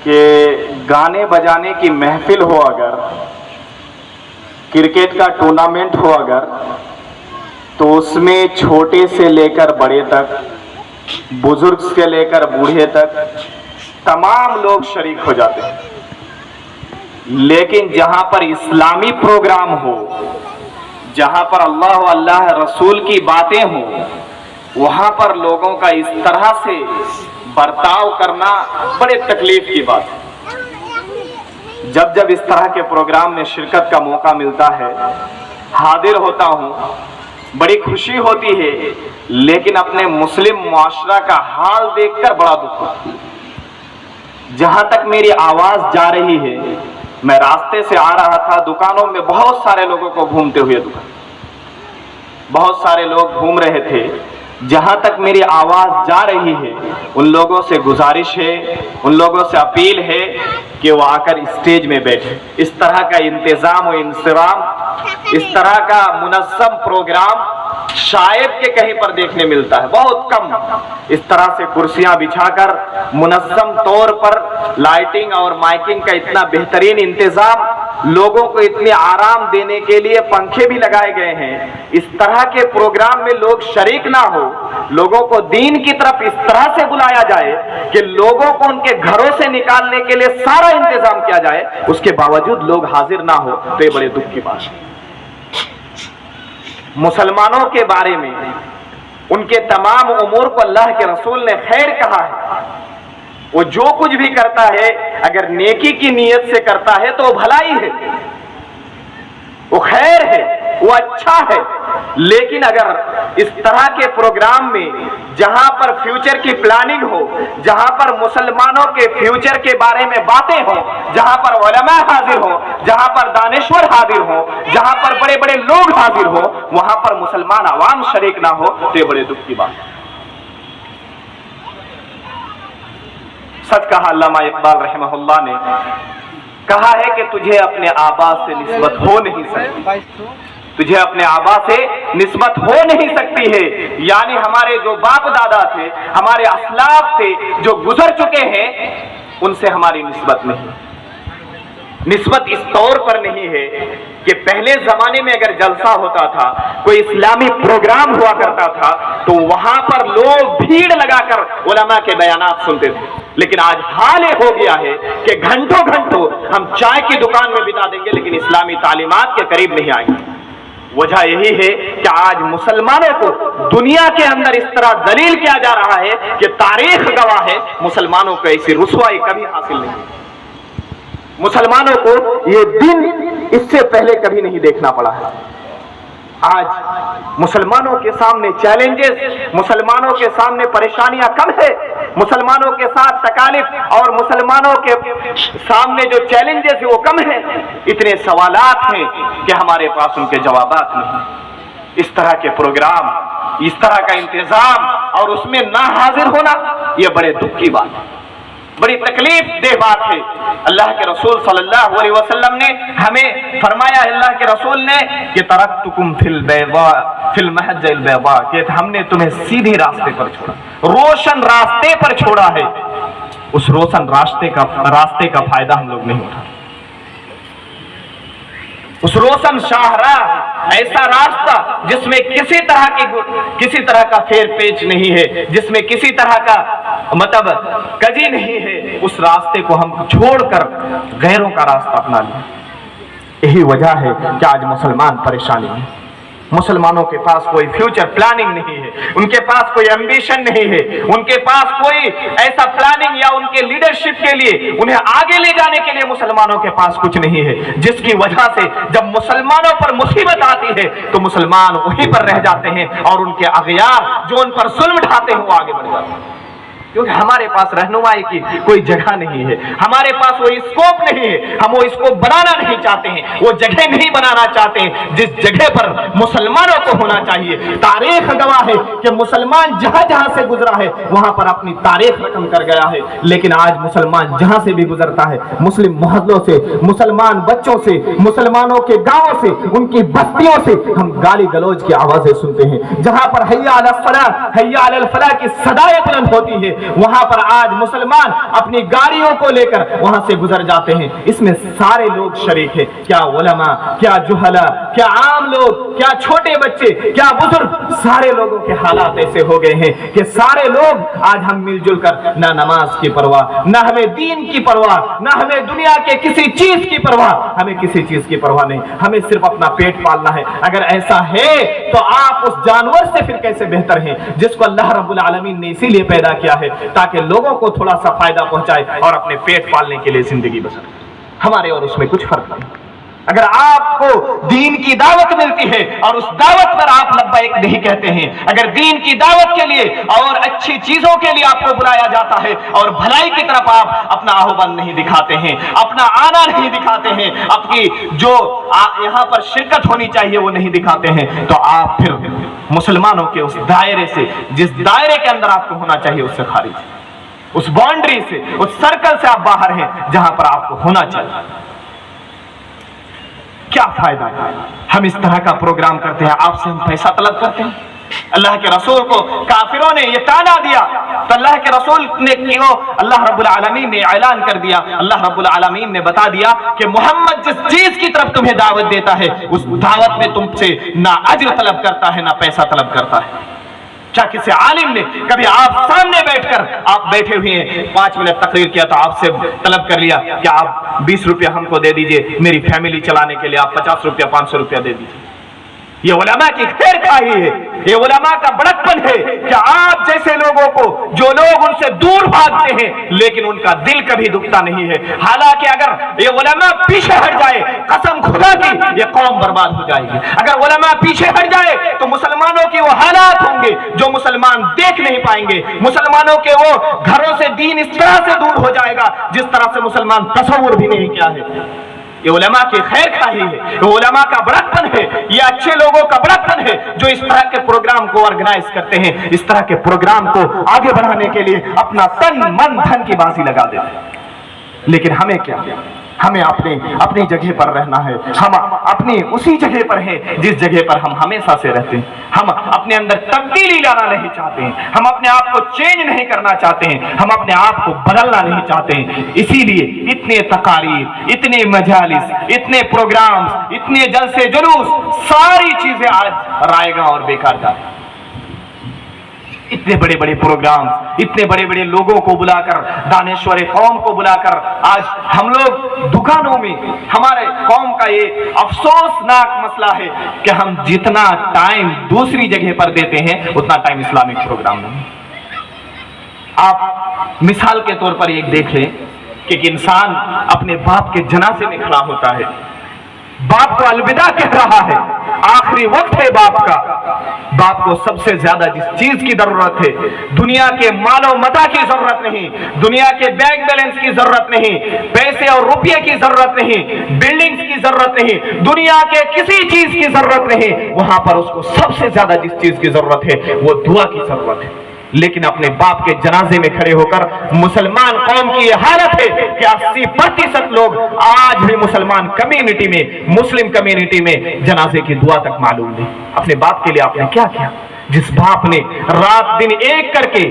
کہ گانے بجانے کی محفل ہو، اگر کرکٹ کا ٹورنامنٹ ہو اگر، تو اس میں چھوٹے سے لے کر بڑے تک، بزرگ سے لے کر بوڑھے تک تمام لوگ شریک ہو جاتے ہیں۔ لیکن جہاں پر اسلامی پروگرام ہو، جہاں پر اللہ و اللہ رسول کی باتیں ہوں، وہاں پر لوگوں کا اس طرح سے برتاؤ کرنا بڑے تکلیف کی بات ہے۔ جب اس طرح کے پروگرام میں شرکت کا موقع ملتا ہے، حاضر ہوتا ہوں، بڑی خوشی ہوتی ہے، لیکن اپنے مسلم معاشرہ کا حال دیکھ کر بڑا دکھ ہوتا ہے۔ جہاں تک میری آواز جا رہی ہے، میں راستے سے آ رہا تھا، دکانوں میں بہت سارے لوگوں کو گھومتے ہوئے بہت سارے لوگ گھوم رہے تھے۔ جہاں تک میری آواز جا رہی ہے، ان لوگوں سے گزارش ہے، ان لوگوں سے اپیل ہے کہ وہ آ کر اسٹیج میں بیٹھے۔ اس طرح کا انتظام و انصرام، اس طرح کا منظم پروگرام شاید کہ کہیں پر دیکھنے ملتا ہے، بہت کم۔ اس طرح سے کرسیاں بچھا کر منظم طور پر لائٹنگ اور مائکنگ کا اتنا بہترین انتظام، لوگوں کو اتنے آرام دینے کے لیے پنکھے بھی لگائے گئے ہیں۔ اس طرح کے پروگرام میں لوگ شریک نہ ہو، لوگوں کو دین کی طرف اس طرح سے بلایا جائے کہ لوگوں کو ان کے گھروں سے نکالنے کے لیے سارا انتظام کیا جائے، اس کے باوجود لوگ حاضر نہ ہو، تو یہ بڑے دکھ کی بات ہے۔ مسلمانوں کے بارے میں ان کے تمام امور کو اللہ کے رسول نے خیر کہا ہے۔ وہ جو کچھ بھی کرتا ہے، اگر نیکی کی نیت سے کرتا ہے تو وہ بھلائی ہے، وہ خیر ہے، وہ اچھا ہے۔ لیکن اگر اس طرح کے پروگرام میں جہاں پر فیوچر کی پلاننگ ہو، جہاں پر مسلمانوں کے فیوچر کے بارے میں باتیں ہوں، جہاں پر علماء حاضر ہوں، جہاں پر دانشور حاضر ہوں، جہاں پر بڑے بڑے لوگ حاضر ہوں، وہاں پر مسلمان عوام شریک نہ ہو، تو یہ بڑے دکھ کی بات ہے۔ سچ کہا علامہ اقبال رحمہ اللہ نے، کہا ہے کہ تجھے اپنے آبا سے نسبت ہو نہیں سکتی، تجھے اپنے آبا سے نسبت ہو نہیں سکتی ہے، یعنی ہمارے جو باپ دادا تھے، ہمارے اسلاف تھے جو گزر چکے ہیں، ان سے ہماری نسبت نہیں۔ نسبت اس طور پر نہیں ہے کہ پہلے زمانے میں اگر جلسہ ہوتا تھا، کوئی اسلامی پروگرام ہوا کرتا تھا، تو وہاں پر لوگ بھیڑ لگا کر علماء کے بیانات سنتے تھے۔ لیکن آج حال یہ ہو گیا ہے کہ گھنٹوں ہم چائے کی دکان میں بتا دیں گے، لیکن اسلامی تعلیمات کے قریب نہیں آئیں گے۔ وجہ یہی ہے کہ آج مسلمانوں کو دنیا کے اندر اس طرح دلیل کیا جا رہا ہے کہ تاریخ گواہ ہے، مسلمانوں کو ایسی رسوائی کبھی حاصل نہیں ہوئی۔ مسلمانوں کو یہ دن اس سے پہلے کبھی نہیں دیکھنا پڑا ہے۔ آج مسلمانوں کے سامنے چیلنجز، مسلمانوں کے سامنے پریشانیاں کم ہے، مسلمانوں کے ساتھ تکالیف اور مسلمانوں کے سامنے جو چیلنجز ہیں وہ کم ہیں۔ اتنے سوالات ہیں کہ ہمارے پاس ان کے جوابات نہیں۔ اس طرح کے پروگرام، اس طرح کا انتظام اور اس میں نہ حاضر ہونا، یہ بڑے دکھ کی بات ہے، بڑی تکلیف دہ بات ہے۔ اللہ کے رسول صلی اللہ علیہ وسلم نے ہمیں فرمایا، اللہ کے رسول نے کہ ترکتکم فی البیضاء فی المحجۃ البیضاء، کہ ہم نے تمہیں سیدھے راستے پر چھوڑا، روشن راستے پر چھوڑا ہے۔ اس روشن راستے کا فائدہ ہم لوگ نہیں اٹھا۔ اس روشن شاہراہ، ایسا راستہ جس میں کسی طرح کا پھیر پیچ نہیں ہے، جس میں کسی طرح کا کجی نہیں ہے، اس راستے کو ہم چھوڑ کر غیروں کا راستہ اپنا لیا۔ یہی وجہ ہے کہ آج مسلمان پریشانی میں، مسلمانوں کے پاس کوئی فیوچر پلاننگ نہیں ہے، ان کے پاس کوئی ایمبیشن نہیں ہے، ان کے پاس کوئی ایسا پلاننگ یا ان کے لیڈرشپ کے لیے انہیں آگے لے جانے کے لیے مسلمانوں کے پاس کچھ نہیں ہے، جس کی وجہ سے جب مسلمانوں پر مصیبت آتی ہے تو مسلمان وہیں پر رہ جاتے ہیں اور ان کے اغیار جو ان پر ظلم ڈھاتے ہیں وہ آگے بڑھ جاتے ہیں۔ کیونکہ ہمارے پاس رہنمائی کی کوئی جگہ نہیں ہے، ہمارے پاس وہ اسکوپ نہیں ہے، ہم وہ اسکوپ بنانا نہیں چاہتے ہیں، وہ جگہ نہیں بنانا چاہتے ہیں جس جگہ پر مسلمانوں کو ہونا چاہیے۔ تاریخ گواہ ہے کہ مسلمان جہاں جہاں سے گزرا ہے وہاں پر اپنی تاریخ رقم کر گیا ہے، لیکن آج مسلمان جہاں سے بھی گزرتا ہے، مسلم محلوں سے، مسلمان بچوں سے، مسلمانوں کے گاؤں سے، ان کی بستیوں سے ہم گالی گلوچ کی آوازیں سنتے ہیں۔ جہاں پر حی علی الصلاۃ، حی علی الفلاح کی صدائیں بلند ہوتی ہے، वहां पर आज मुसलमान अपनी गाड़ियों को लेकर वहां से गुजर जाते हैं। इसमें सारे लोग शरीक हैं, क्या उलमा, क्या जुहला, क्या आम लोग, क्या छोटे बच्चे, क्या बुजुर्ग, सारे लोगों के हालात ऐसे हो गए हैं कि सारे लोग आज हम मिलजुल कर ना नमाज की परवाह, ना हमें दीन की परवाह, ना हमें दुनिया के किसी चीज की परवाह, हमें किसी चीज की परवाह नहीं, हमें सिर्फ अपना पेट पालना है। अगर ऐसा है तो आप उस जानवर से फिर कैसे बेहतर हैं जिसको अल्लाह रब्बुल आलमीन ने इसीलिए पैदा किया है ताकि लोगों को थोड़ा सा फायदा पहुंचाए और अपने पेट पालने के लिए जिंदगी बसर। हमारे और उसमें कुछ फर्क नहीं। अगर आपको दीन की दावत मिलती है और उस दावत पर आप लब्बैक नहीं कहते हैं, अगर दीन की दावत के लिए और अच्छी चीजों के लिए आपको बुलाया जाता है और भलाई की तरफ आप अपना आह्वान नहीं दिखाते हैं, अपना आना नहीं दिखाते हैं, अपनी जो यहाँ पर शिरकत होनी चाहिए वो नहीं दिखाते हैं, तो आप फिर मुसलमानों के उस दायरे से, जिस दायरे के अंदर आपको होना चाहिए उससे खारिज, उस बाउंड्री से, उस सर्कल से आप बाहर हैं जहां पर आपको होना चाहिए। क्या फायदा है हम इस तरह का प्रोग्राम करते हैं, आपसे हम पैसा तलब करते हैं। अल्लाह के रसूल को काफिरों ने ये ताना दिया तो अल्लाह के रसूल ने क्यों, अल्लाह रब्बुल आलमीन ने ऐलान कर दिया, अल्लाह रब्बुल आलमीन ने बता दिया कि मोहम्मद जिस चीज की तरफ तुम्हें दावत देता है उस दावत में तुमसे ना अज्र तलब करता है ना पैसा तलब करता है। क्या किसी आलिम ने कभी आप सामने बैठकर, आप बैठे हुए हैं 5 मिनट तकरीर किया तो आपसे तलब कर लिया कि आप 20 रुपया हमको दे दीजिए, मेरी फैमिली चलाने के लिए आप 50 रुपया 500 रुपया दे दीजिए। ये उलमा की खैर खाही है, ये उलमा का बड़कपन है कि आप जैसे लोगों को, जो लोग उनसे दूर भागते हैं लेकिन उनका दिल कभी दुखता नहीं है। हालांकि अगर ये उलमा पीछे हट जाए, कसम खुदा की ये कौम बर्बाद हो जाएगी। अगर उलमा पीछे हट जाए तो मुसलमानों की वो हालात होंगे जो मुसलमान देख नहीं पाएंगे, मुसलमानों के वो घरों से दीन इस तरह से दूर हो जाएगा जिस तरह से मुसलमान तसव्वुर भी नहीं किया है। ये उलमा की खैर खाही है, ये उलमा का बड़कपन है, ये अच्छे लोगों का बड़कपन है जो इस तरह के प्रोग्राम को ऑर्गेनाइज करते हैं, इस तरह के प्रोग्राम को आगे बढ़ाने के लिए अपना तन मन धन की बाजी लगा देते हैं। लेकिन हमें क्या, हमें अपनी जगह पर रहना है, हम अपनी उसी जगह पर हैं जिस जगह पर हम हमेशा से रहते हैं। हम अपने अंदर तब्दीली लाना नहीं चाहते हैं, हम अपने आप को चेंज नहीं करना चाहते हैं, हम अपने आप को बदलना नहीं चाहते हैं। इसीलिए इतने तकारीर, इतने मजालिस, इतने प्रोग्राम्स, इतने जलसे जुलूस, सारी चीजें आज रायगा और बेकार जा रही हैं। इतने बड़े बड़े प्रोग्राम, इतने बड़े बड़े लोगों को बुलाकर, दानेश्वर कौम को बुलाकर, आज हम लोग दुकानों में, हमारे कौम का ये अफसोसनाक मसला है कि हम जितना टाइम दूसरी जगह पर देते हैं उतना टाइम इस्लामिक प्रोग्राम में। आप मिसाल के तौर पर एक देख लें कि इंसान अपने बाप के जनाजे में खड़ा होता है, बाप को अलविदा कह रहा है, आखिरी वक्त है बाप का। बाप को सबसे ज्यादा जिस चीज की जरूरत है, दुनिया के मालो मता की जरूरत नहीं, दुनिया के बैंक बैलेंस की जरूरत नहीं, पैसे और रुपये की जरूरत नहीं, बिल्डिंग्स की जरूरत नहीं, दुनिया के किसी चीज की जरूरत नहीं, वहां पर उसको सबसे ज्यादा जिस चीज की जरूरत है वो दुआ की जरूरत है। लेकिन अपने बाप के जनाजे में खड़े होकर मुसलमान कौम की यह हालत है कि 80% लोग आज भी मुसलमान कम्युनिटी में, मुस्लिम कम्युनिटी में जनाजे की दुआ तक मालूम नहीं। अपने बाप के लिए आपने क्या किया? जिस बाप ने रात दिन एक करके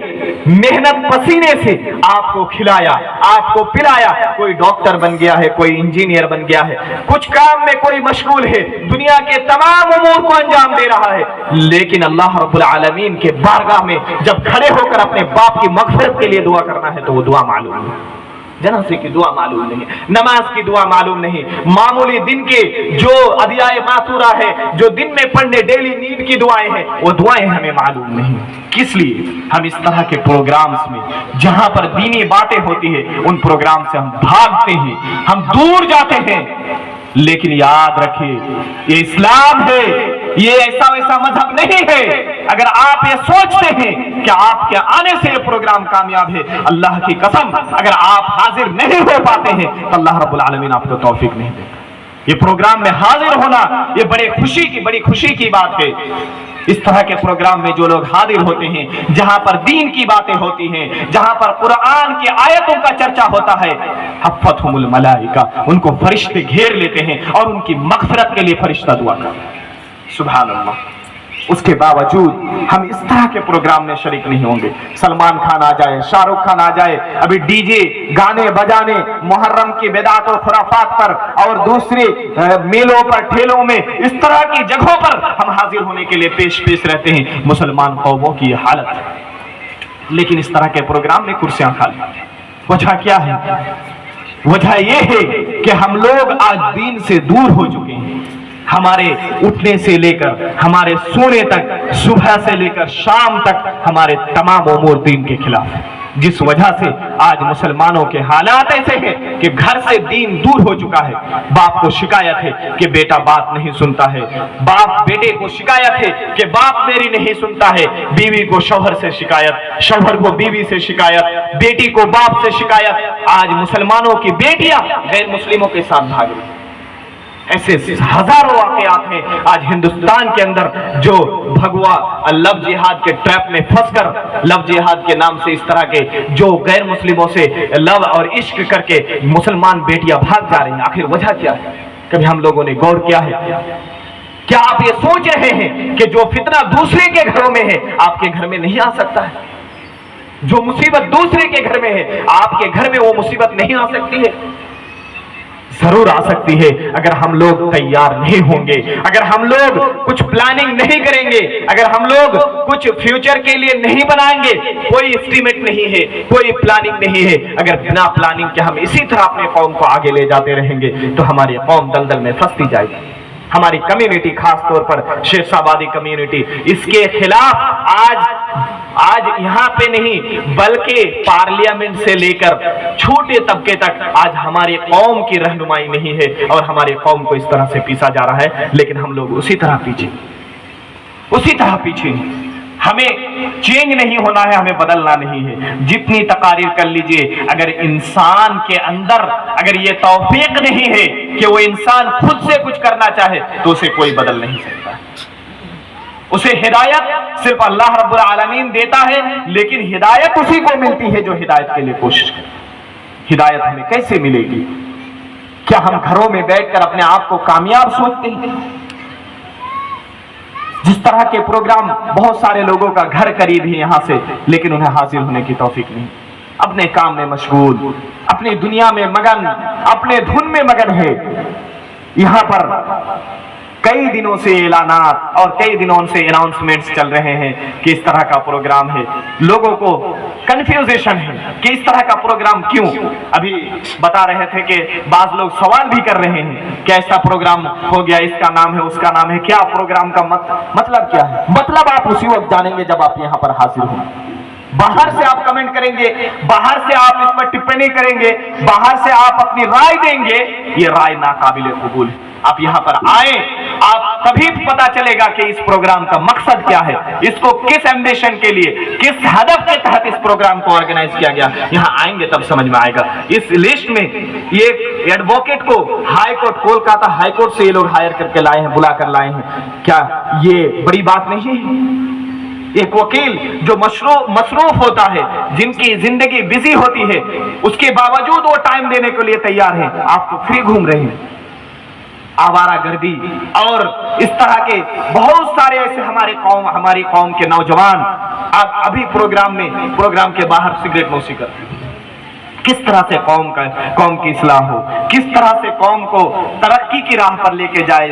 मेहनत पसीने से आपको खिलाया, आपको पिलाया, कोई डॉक्टर बन गया है, कोई इंजीनियर बन गया है, कुछ काम में कोई मशगूल है, दुनिया के तमाम उमूर को अंजाम दे रहा है, लेकिन अल्लाह रब्बुल आलमीन के बारगाह में जब खड़े होकर अपने बाप की मगफिरत के लिए दुआ करना है तो वो दुआ मालूम नहीं, जनाजे की दुआ मालूम नहीं, नमाज की दुआ मालूम नहीं, मामूली दिन के जो अदियाए मासूरा है, जो दिन में पढ़ने डेली नींद की दुआएं हैं, वो दुआएं हमें मालूम नहीं। किस लिए? हम इस तरह के प्रोग्राम्स में जहां पर दीनी बातें होती है उन प्रोग्राम से हम भागते हैं, हम दूर जाते हैं। लेकिन याद रखिए ये इस्लाम है, ये ऐसा वैसा मजहब नहीं है। अगर आप ये सोचते हैं कि आपके आने से ये प्रोग्राम कामयाब है, अल्लाह की कसम अगर आप हाजिर नहीं हो पाते हैं तो अल्लाह रब्बुल आलमीन आपको तौफीक नहीं देगा। ये प्रोग्राम में हाजिर होना ये बड़ी खुशी की बात है। इस तरह के प्रोग्राम में जो लोग हाजिर होते हैं, जहां पर दीन की बातें होती हैं, जहां पर कुरान की आयतों का चर्चा होता है, हफ़्फ़तहुमुल मलाइका, उनको फरिश्ते घेर लेते हैं और उनकी मग़फ़िरत के लिए फरिश्ता दुआ करते हैं। सुभान अल्लाह, उसके बावजूद हम इस तरह के प्रोग्राम में शरीक नहीं होंगे। सलमान खान आ जाए, शाहरुख खान आ जाए, अभी डीजे गाने बजाने मुहर्रम की बिदात और खुराफात पर और दूसरे मेलों पर, ठेलों में, इस तरह की जगहों पर हम हाजिर होने के लिए पेश रहते हैं। मुसलमान कौमों की ये हालत है। लेकिन इस तरह के प्रोग्राम में कुर्सियां खाली। वजह क्या है? वजह यह है कि हम लोग आज दीन से दूर हो चुके हैं। हमारे उठने से लेकर हमारे सोने तक, सुबह से लेकर शाम तक हमारे तमाम उमूर दीन के खिलाफ है। जिस वजह से आज मुसलमानों के हालात ऐसे हैं कि घर से दीन दूर हो चुका है। बाप को शिकायत है कि बेटा बात नहीं सुनता है, बाप बेटे को शिकायत है कि बाप मेरी नहीं सुनता है, बीवी को शौहर से शिकायत, शौहर को बीवी से शिकायत, बेटी को बाप से शिकायत। आज मुसलमानों की बेटियां गैर मुस्लिमों के साथ भाग रही। ऐसे हजारों वाकयात हैं आज हिंदुस्तान के अंदर जो भगवा लव जिहाद के ट्रैप में फंसकर, लव जिहाद के नाम से इस तरह के जो गैर मुस्लिमों से लव और इश्क करके मुसलमान बेटियां भाग जा रही हैं। आखिर वजह क्या है? कभी हम लोगों ने गौर किया है? क्या आप ये सोच रहे हैं कि जो फितना दूसरे के घरों में है आपके घर में नहीं आ सकता है? जो मुसीबत दूसरे के घर में है आपके घर में वो मुसीबत नहीं आ सकती है? जरूर आ सकती है, अगर हम लोग तैयार नहीं होंगे, अगर हम लोग कुछ प्लानिंग नहीं करेंगे, अगर हम लोग कुछ फ्यूचर के लिए नहीं बनाएंगे। कोई एस्टीमेट नहीं है, कोई प्लानिंग नहीं है। अगर बिना प्लानिंग के हम इसी तरह अपने कौम को आगे ले जाते रहेंगे तो हमारी कौम दलदल में फंसती जाएगी। हमारी कम्युनिटी, खास तौर पर शेरशाहबादी कम्युनिटी, इसके खिलाफ आज यहाँ पे नहीं बल्कि पार्लियामेंट से लेकर छोटे तबके तक आज हमारी कौम की रहनुमाई नहीं है और हमारी कौम को इस तरह से पीसा जा रहा है। लेकिन हम लोग उसी तरह पीछे हमें चेंज नहीं होना है, हमें बदलना नहीं है। जितनी तकारीर कर लीजिए, अगर इंसान के अंदर अगर ये तौफीक नहीं है कि वो इंसान खुद से कुछ करना चाहे तो उसे कोई बदल नहीं सकता। उसे हिदायत सिर्फ अल्लाह रब्बुल आलमीन देता है, लेकिन हिदायत उसी को मिलती है जो हिदायत के लिए कोशिश करे। हिदायत हमें कैसे मिलेगी? क्या हम घरों में बैठकर अपने आप को कामयाब सोचते हैं? जिस तरह के प्रोग्राम, बहुत सारे लोगों का घर करीब है यहाँ से, लेकिन उन्हें हाजिर होने की तौफीक नहीं। अपने काम में मशगूल, अपनी दुनिया में मगन, अपने धुन में मगन है। यहाँ पर कई दिनों से ऐलानात और कई दिनों से अनाउंसमेंट्स चल रहे हैं कि इस तरह का प्रोग्राम है। लोगों को कंफ्यूजन है कि इस तरह का प्रोग्राम क्यों। अभी बता रहे थे कि बाज लोग सवाल भी कर रहे हैं कि ऐसा प्रोग्राम हो गया, इसका नाम है, उसका नाम है। क्या प्रोग्राम का मतलब क्या है? मतलब आप उसी वक्त जानेंगे जब आप यहाँ पर हाजिर हो। बाहर से आप कमेंट करेंगे, बाहर से आप इस पर टिप्पणी करेंगे, बाहर से आप अपनी राय देंगे, ये राय नाकाबिल कबूल है। आप यहाँ पर आए, आप तभी पता चलेगा कि इस प्रोग्राम का मकसद क्या है, इसको किस एम्बिशन के लिए, किस हदफ के तहत इस प्रोग्राम को ऑर्गेनाइज किया गया। यहाँ आएंगे तब समझ में आएगा। इस लिस्ट में ये एडवोकेट को high court, Kolkata high court से ये लोग हायर करके लाए हैं, बुला कर लाए हैं। क्या ये बड़ी बात नहीं है? एक वकील जो मसरूफ होता है, जिनकी जिंदगी बिजी होती है, उसके बावजूद वो टाइम देने के लिए तैयार है। आप तो फ्री घूम रहे हैं। आवारागर्दी और इस तरह के बहुत सारे ऐसे हमारी कौम के नौजवान आप अभी प्रोग्राम के बाहर सिगरेट नोशी करते हैं। किस तरह से कौम की इस्लाह हो, किस तरह से कौम को तरक्की की राह पर लेके जाए,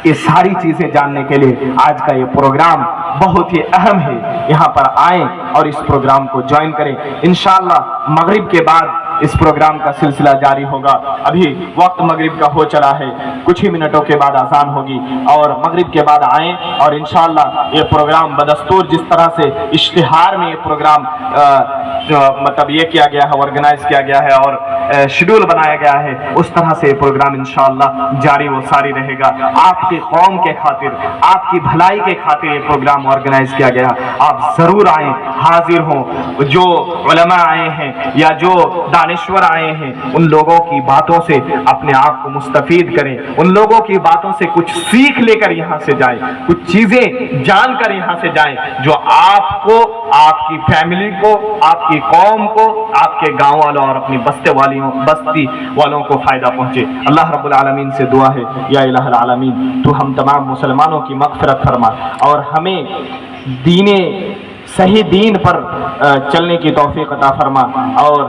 ये सारी चीजें जानने के लिए आज का ये प्रोग्राम बहुत ही अहम है। यहाँ पर आएं और इस प्रोग्राम को ज्वाइन करें। इंशाअल्लाह मगरिब के बाद इस प्रोग्राम का सिलसिला जारी होगा। अभी वक्त मगरिब का हो चला है, कुछ ही मिनटों के बाद अजान होगी और मगरिब के बाद आएं और इंशाअल्लाह ये प्रोग्राम बदस्तूर जिस तरह से इश्तिहार में ये प्रोग्राम मतलब ये किया गया है, ऑर्गेनाइज किया गया है और शेड्यूल बनाया गया है, उस तरह से प्रोग्राम इंशाअल्लाह जारी व सारी रहेगा। आपकी कौम के खातिर, आपकी भलाई के खातिर ये प्रोग्राम ऑर्गेनाइज किया गया। आप जरूर आएं, हाजिर हों। जो उलमा आए हैं या जो دانشور آئے ہیں ان لوگوں کی باتوں سے اپنے آپ کو مستفید کریں، ان لوگوں کی باتوں سے کچھ سیکھ لے کر یہاں سے جائیں، کچھ چیزیں جان کر یہاں سے جائیں جو آپ کو، آپ کی فیملی کو، آپ کی قوم کو، آپ کے گاؤں والوں اور اپنی بستی والوں کو فائدہ پہنچے۔ اللہ رب العالمین سے دعا ہے یا الہ العالمین تو ہم تمام مسلمانوں کی مغفرت فرما اور ہمیں صحیح دین پر چلنے کی توفیق عطا فرما اور